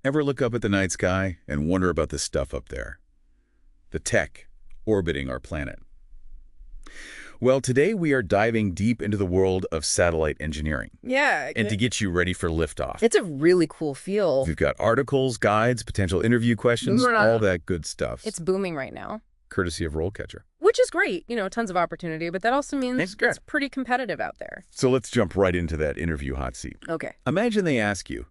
Ever look up at the night sky and wonder about the stuff up there? The tech orbiting our planet. Well, today we are diving deep into the world of satellite engineering. Yeah. And to get you ready for liftoff. It's a really cool field. We've got articles, guides, potential interview questions, all that good stuff. It's booming right now. Courtesy of RoleCatcher. Which is great, tons of opportunity, but that also means It's pretty competitive out there. So let's jump right into that interview hot seat. Okay. Imagine they ask you,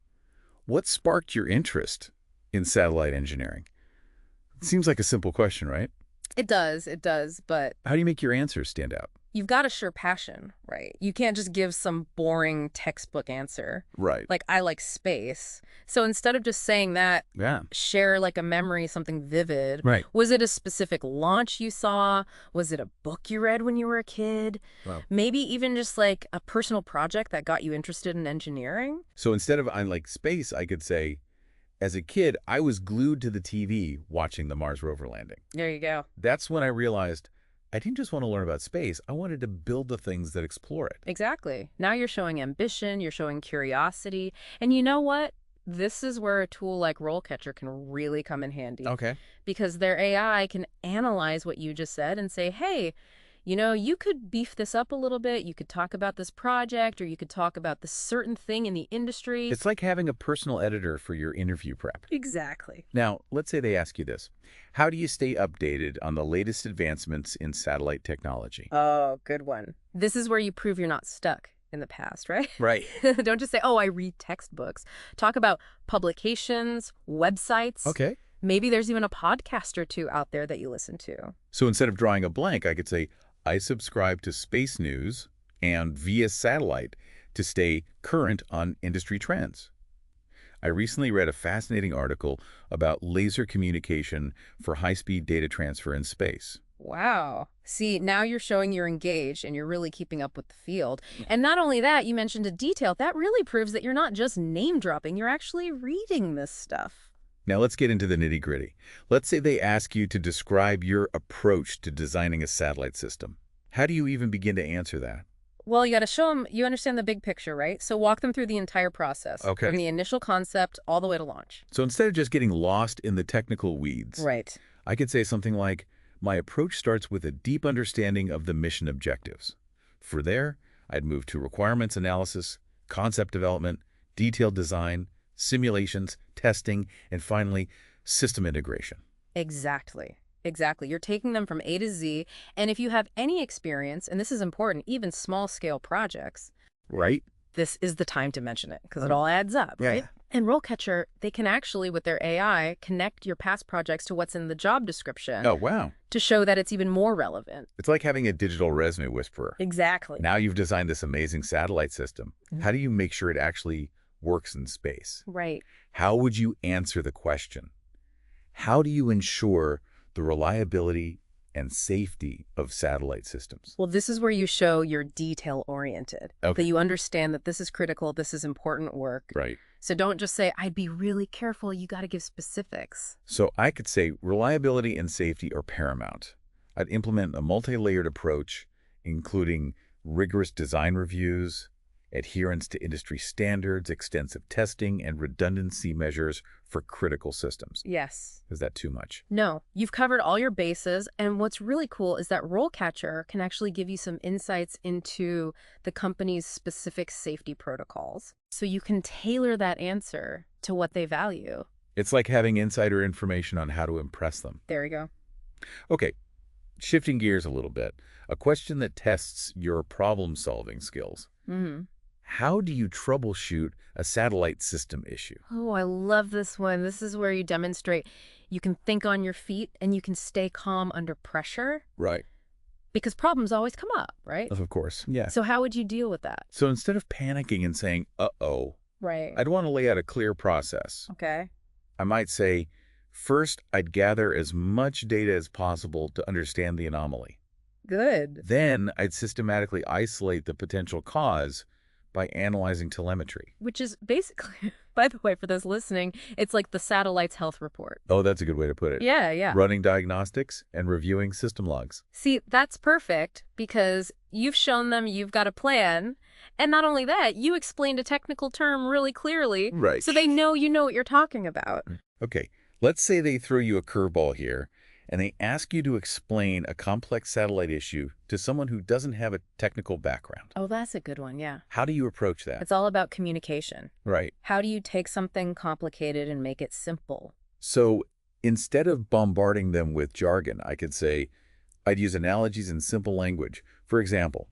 what sparked your interest in satellite engineering? It seems like a simple question, right? It does, but How do you make your answers stand out? you've got to show passion, right? You can't just give some boring textbook answer. Right. Like, I like space. So instead of just saying that, Yeah. share like a memory, something vivid. Right. Was it a specific launch you saw? Was it a book you read when you were a kid? Wow. Maybe even just like a personal project that got you interested in engineering? So instead of I like space, I could say, as a kid, I was glued to the TV watching the Mars rover landing. There you go. That's when I realized I didn't just want to learn about space. I wanted to build the things that explore it. Exactly. Now you're showing ambition, you're showing curiosity. And you know what? This is where a tool like RoleCatcher can really come in handy. Okay. Because their AI can analyze what you just said and say, hey, you could beef this up a little bit. You could talk about this project, or you could talk about this certain thing in the industry. It's like having a personal editor for your interview prep. Exactly. Now, let's say they ask you this. How do you stay updated on the latest advancements in satellite technology? Oh, good one. This is where you prove you're not stuck in the past, right? Right. Don't just say, oh, I read textbooks. Talk about publications, websites. Okay. Maybe there's even a podcast or two out there that you listen to. So instead of drawing a blank, I could say, I subscribe to space news and via satellite to stay current on industry trends. I recently read a fascinating article about laser communication for high-speed data transfer in space. Wow. See, now you're showing you're engaged and you're really keeping up with the field. And not only that, you mentioned a detail. That really proves that you're not just name-dropping, you're actually reading this stuff. Now let's get into the nitty-gritty. Let's say they ask you to describe your approach to designing a satellite system. How do you even begin to answer that? Well, you got to show them you understand the big picture, right? So walk them through the entire process. Okay. From the initial concept all the way to launch. So instead of just getting lost in the technical weeds, Right. I could say something like, my approach starts with a deep understanding of the mission objectives. For there, I'd move to requirements analysis, concept development, detailed design, simulations, testing, and finally, system integration. Exactly. You're taking them from A to Z. And if you have any experience, and this is important, even small-scale projects, Right? this is the time to mention it because it all adds up, right? And RoleCatcher, they can actually, with their AI, connect your past projects to what's in the job description Oh, wow. to show that it's even more relevant. It's like having a digital resume whisperer. Exactly. Now you've designed this amazing satellite system. How do you make sure it actually works in space? Right. How would you answer the question? How do you ensure the reliability and safety of satellite systems? Well, this is where you show you're detail-oriented, Okay. that you understand that this is critical, this is important work. Right. So don't just say, I'd be really careful, you got to give specifics. So I could say reliability and safety are paramount. I'd implement a multi-layered approach, including rigorous design reviews, adherence to industry standards, extensive testing, and redundancy measures for critical systems. Yes. Is that too much? No, you've covered all your bases, and what's really cool is that RoleCatcher can actually give you some insights into the company's specific safety protocols. So you can tailor that answer to what they value. It's like having insider information on how to impress them. There you go. Okay, shifting gears a little bit, a question that tests your problem-solving skills. Mm-hmm. How do you troubleshoot a satellite system issue? Oh, I love this one. This is where you demonstrate you can think on your feet and you can stay calm under pressure Right. because problems always come up, right? Of course, yeah. So how would you deal with that? So instead of panicking and saying, uh-oh, Right. I'd want to lay out a clear process. Okay. I might say, first, I'd gather as much data as possible to understand the anomaly. Good. Then I'd systematically isolate the potential cause by analyzing telemetry. Which is basically, by the way, for those listening, it's like the satellite's health report. Oh, that's a good way to put it. Yeah. Running diagnostics and reviewing system logs. See, that's perfect because you've shown them you've got a plan And not only that, you explained a technical term really clearly, Right. so they know you know what you're talking about. Okay, let's say they throw you a curveball here, and they ask you to explain a complex satellite issue to someone who doesn't have a technical background. Oh, that's a good one, yeah. How do you approach that? It's all about communication. Right. How do you take something complicated and make it simple? So instead of bombarding them with jargon, I could say, I'd use analogies in simple language. For example,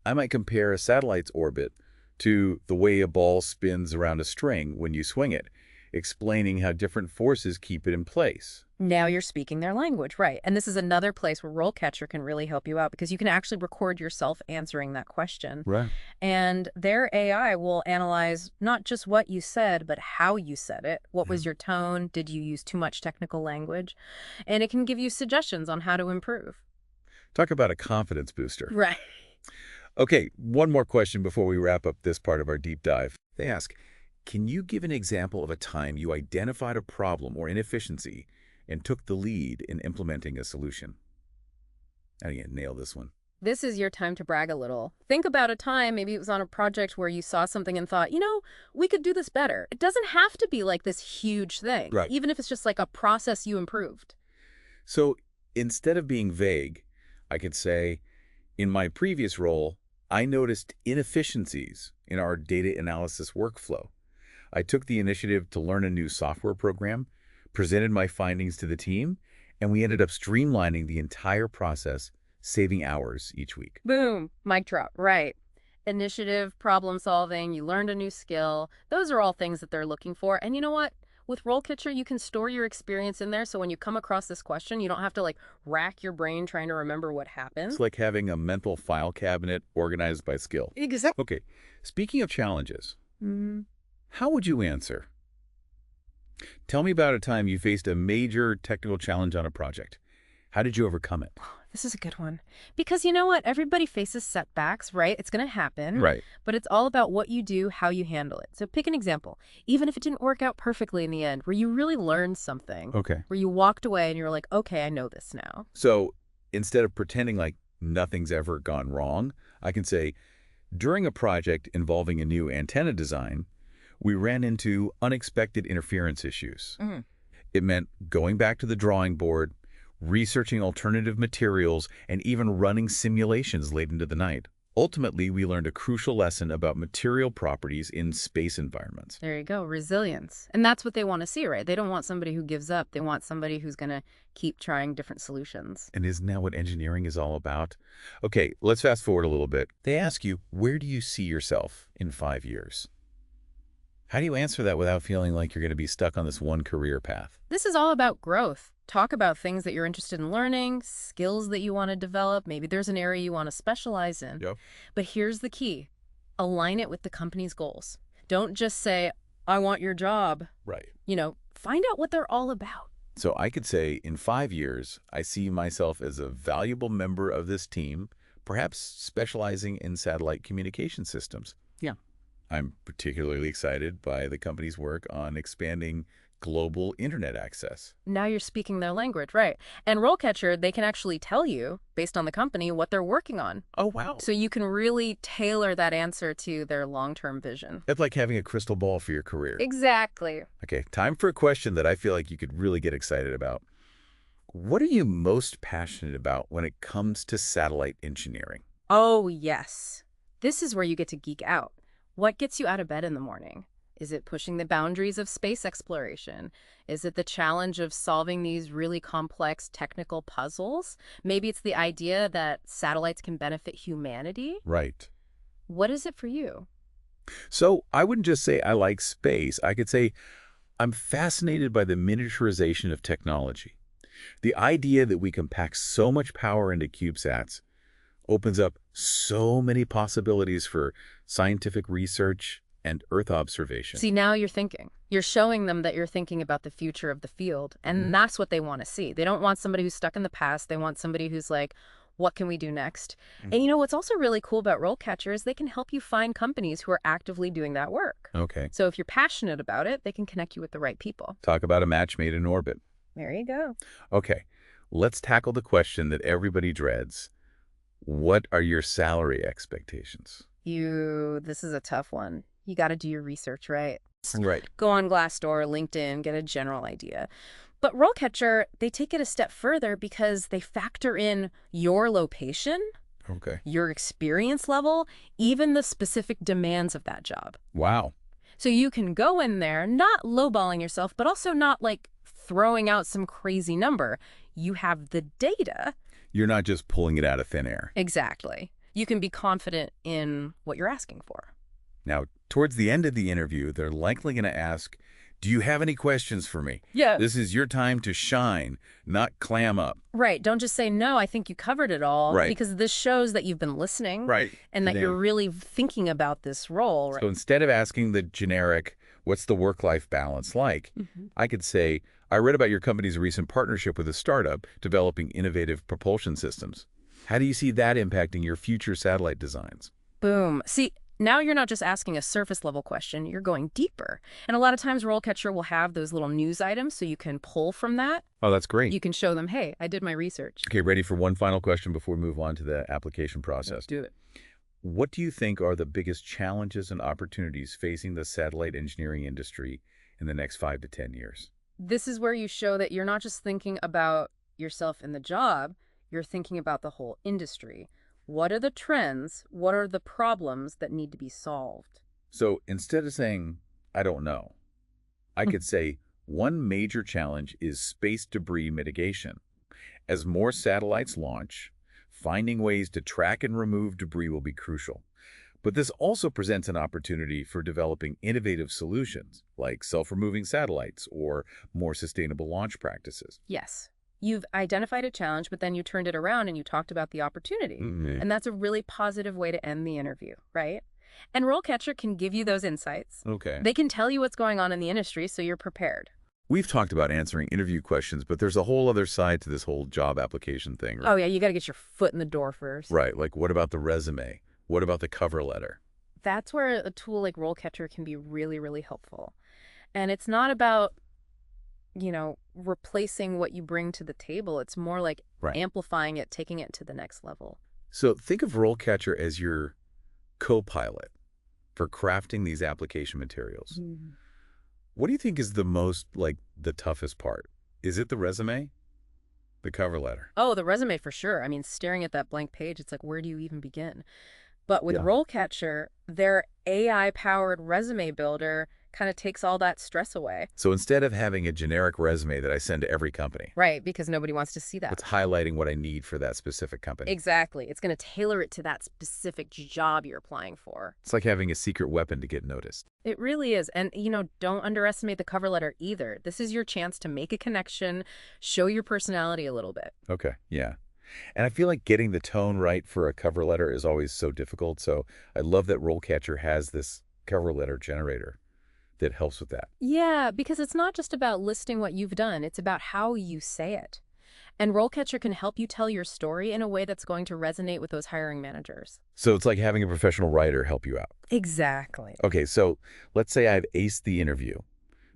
I might compare a satellite's orbit to the way a ball spins around a string when you swing it, explaining how different forces keep it in place. Now you're speaking their language, right? And this is another place where RoleCatcher can really help you out because you can actually record yourself answering that question. Right. And their AI will analyze not just what you said, but how you said it. What was your tone? Did you use too much technical language? And it can give you suggestions on how to improve. Talk about a confidence booster. Right. Okay, one more question before we wrap up this part of our deep dive. They ask, can you give an example of a time you identified a problem or inefficiency and took the lead in implementing a solution? How do you nail this one? This is your time to brag a little. Think about a time, maybe it was on a project where you saw something and thought, we could do this better. It doesn't have to be like this huge thing, Right. even if it's just like a process you improved. So instead of being vague, I could say, in my previous role, I noticed inefficiencies in our data analysis workflow. I took the initiative to learn a new software program, presented my findings to the team, and we ended up streamlining the entire process, saving hours each week. Boom, mic drop, right. Initiative, problem solving, you learned a new skill. Those are all things that they're looking for. And you know what? With RoleCatcher, you can store your experience in there, so when you come across this question, you don't have to rack your brain trying to remember what happened. It's like having a mental file cabinet organized by skill. Exactly. Okay, speaking of challenges, how would you answer? Tell me about a time you faced a major technical challenge on a project. How did you overcome it? This is a good one. Because you know what? Everybody faces setbacks, right? It's going to happen. Right. But it's all about what you do, how you handle it. So pick an example, even if it didn't work out perfectly in the end, where you really learned something. Okay. Where you walked away and you're like, okay, I know this now. So instead of pretending like nothing's ever gone wrong, I can say, during a project involving a new antenna design, we ran into unexpected interference issues. It meant going back to the drawing board, researching alternative materials, and even running simulations late into the night. Ultimately, we learned a crucial lesson about material properties in space environments. There you go, resilience. And that's what they want to see, right? They don't want somebody who gives up. They want somebody who's going to keep trying different solutions. And isn't that what engineering is all about? Okay, let's fast forward a little bit. They ask you, where do you see yourself in 5 years? How do you answer that without feeling like you're going to be stuck on this one career path? This is all about growth. Talk about things that you're interested in learning, skills that you want to develop. Maybe there's an area you want to specialize in. Yep. But here's the key. Align it with the company's goals. Don't just say, I want your job. Right. Find out what they're all about. So I could say, in 5 years, I see myself as a valuable member of this team, perhaps specializing in satellite communication systems. Yeah. I'm particularly excited by the company's work on expanding global internet access. Now you're speaking their language, right? And RoleCatcher, they can actually tell you, based on the company, what they're working on. Oh, wow. So you can really tailor that answer to their long-term vision. It's like having a crystal ball for your career. Exactly. Okay, time for a question that I feel like you could really get excited about. What are you most passionate about when it comes to satellite engineering? Oh, yes. This is where you get to geek out. What gets you out of bed in the morning? Is it pushing the boundaries of space exploration? Is it the challenge of solving these really complex technical puzzles? Maybe it's the idea that satellites can benefit humanity? Right. What is it for you? So I wouldn't just say I like space. I could say I'm fascinated by the miniaturization of technology. The idea that we can pack so much power into CubeSats opens up so many possibilities for scientific research and Earth observation. See, now you're thinking. You're showing them that you're thinking about the future of the field, and that's what they want to see. They don't want somebody who's stuck in the past. They want somebody who's like, what can we do next? And what's also really cool about RoleCatcher is they can help you find companies who are actively doing that work. Okay. So if you're passionate about it, they can connect you with the right people. Talk about a match made in orbit. There you go. Okay, let's tackle the question that everybody dreads. What are your salary expectations? This is a tough one. You got to do your research, right? Right. Go on Glassdoor, LinkedIn, get a general idea. But RoleCatcher, they take it a step further because they factor in your location, Okay. your experience level, even the specific demands of that job. Wow. So you can go in there, not lowballing yourself, but also not like throwing out some crazy number. You have the data. You're not just pulling it out of thin air. Exactly. You can be confident in what you're asking for. Now, towards the end of the interview, they're likely going to ask, do you have any questions for me? Yeah. This is your time to shine, not clam up. Right. Don't just say, no, I think you covered it all. Right. Because this shows that you've been listening. Right. And that you're really thinking about this role. Right? So instead of asking the generic, what's the work-life balance like, I could say, I read about your company's recent partnership with a startup developing innovative propulsion systems. How do you see that impacting your future satellite designs? Boom. See, now you're not just asking a surface-level question, you're going deeper. And a lot of times RoleCatcher will have those little news items so you can pull from that. Oh, that's great. You can show them, hey, I did my research. Okay, ready for one final question before we move on to the application process. Let's do it. What do you think are the biggest challenges and opportunities facing the satellite engineering industry in the next 5 to 10 years? This is where you show that you're not just thinking about yourself in the job, you're thinking about the whole industry. What are the trends? What are the problems that need to be solved? So instead of saying, I don't know, I could say one major challenge is space debris mitigation. As more satellites launch, finding ways to track and remove debris will be crucial. But this also presents an opportunity for developing innovative solutions, like self-removing satellites or more sustainable launch practices. Yes. You've identified a challenge, but then you turned it around and you talked about the opportunity. And that's a really positive way to end the interview, right? And RoleCatcher can give you those insights. Okay. They can tell you what's going on in the industry so you're prepared. We've talked about answering interview questions, but there's a whole other side to this whole job application thing. Right? Oh, yeah, you got to get your foot in the door first. Right. Like, what about the resume? What about the cover letter? That's where a tool like RoleCatcher can be really, really helpful. And it's not about, replacing what you bring to the table. It's more like amplifying it, taking it to the next level. So think of RoleCatcher as your co-pilot for crafting these application materials. What do you think is the toughest part? Is it the resume? The cover letter? Oh, the resume for sure. I mean, staring at that blank page, it's like, where do you even begin? But with RoleCatcher, their AI-powered resume builder kind of takes all that stress away. So instead of having a generic resume that I send to every company. Right, because nobody wants to see that. It's highlighting what I need for that specific company. Exactly. It's going to tailor it to that specific job you're applying for. It's like having a secret weapon to get noticed. It really is. And, don't underestimate the cover letter either. This is your chance to make a connection, show your personality a little bit. Okay, yeah. And I feel like getting the tone right for a cover letter is always so difficult. So I love that RoleCatcher has this cover letter generator that helps with that. Yeah, because it's not just about listing what you've done. It's about how you say it. And RoleCatcher can help you tell your story in a way that's going to resonate with those hiring managers. So it's like having a professional writer help you out. Exactly. Okay, so let's say I've aced the interview.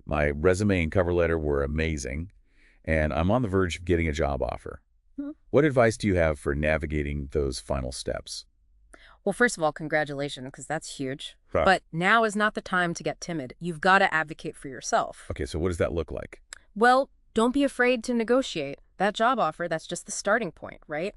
My resume and cover letter were amazing, and I'm on the verge of getting a job offer. What advice do you have for navigating those final steps? Well, first of all, congratulations, because that's huge. But now is not the time to get timid. You've got to advocate for yourself. Okay, so what does that look like? Well, don't be afraid to negotiate. That job offer, that's just the starting point, right?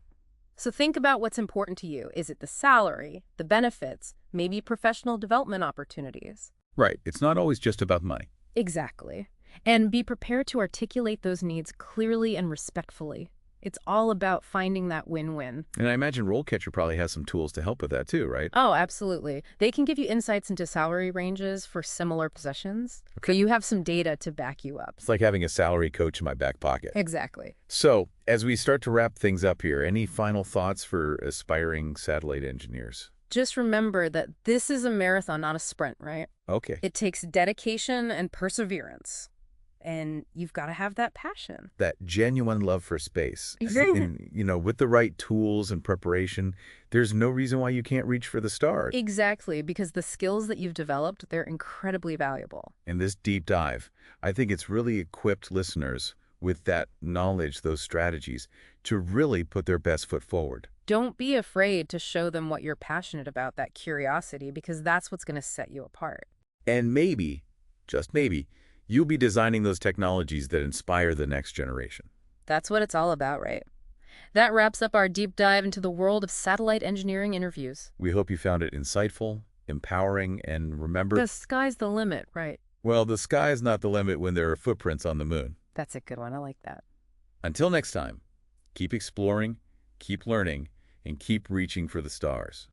So think about what's important to you. Is it the salary, the benefits, maybe professional development opportunities? Right. It's not always just about money. Exactly. And be prepared to articulate those needs clearly and respectfully. It's all about finding that win-win. And I imagine RoleCatcher probably has some tools to help with that too, right? Oh, absolutely. They can give you insights into salary ranges for similar positions. Okay. So you have some data to back you up. It's like having a salary coach in my back pocket. Exactly. So as we start to wrap things up here, any final thoughts for aspiring satellite engineers? Just remember that this is a marathon, not a sprint, right? Okay. It takes dedication and perseverance. And you've got to have that passion. That genuine love for space. And, with the right tools and preparation, there's no reason why you can't reach for the stars. Exactly, because the skills that you've developed, they're incredibly valuable. In this deep dive, I think it's really equipped listeners with that knowledge, those strategies, to really put their best foot forward. Don't be afraid to show them what you're passionate about, that curiosity, because that's what's going to set you apart. And maybe, just maybe, you'll be designing those technologies that inspire the next generation. That's what it's all about, right? That wraps up our deep dive into the world of satellite engineering interviews. We hope you found it insightful, empowering, and remember, The sky's the limit, right? well, the sky's not the limit when there are footprints on the moon. That's a good one. I like that. Until next time, keep exploring, keep learning, and keep reaching for the stars.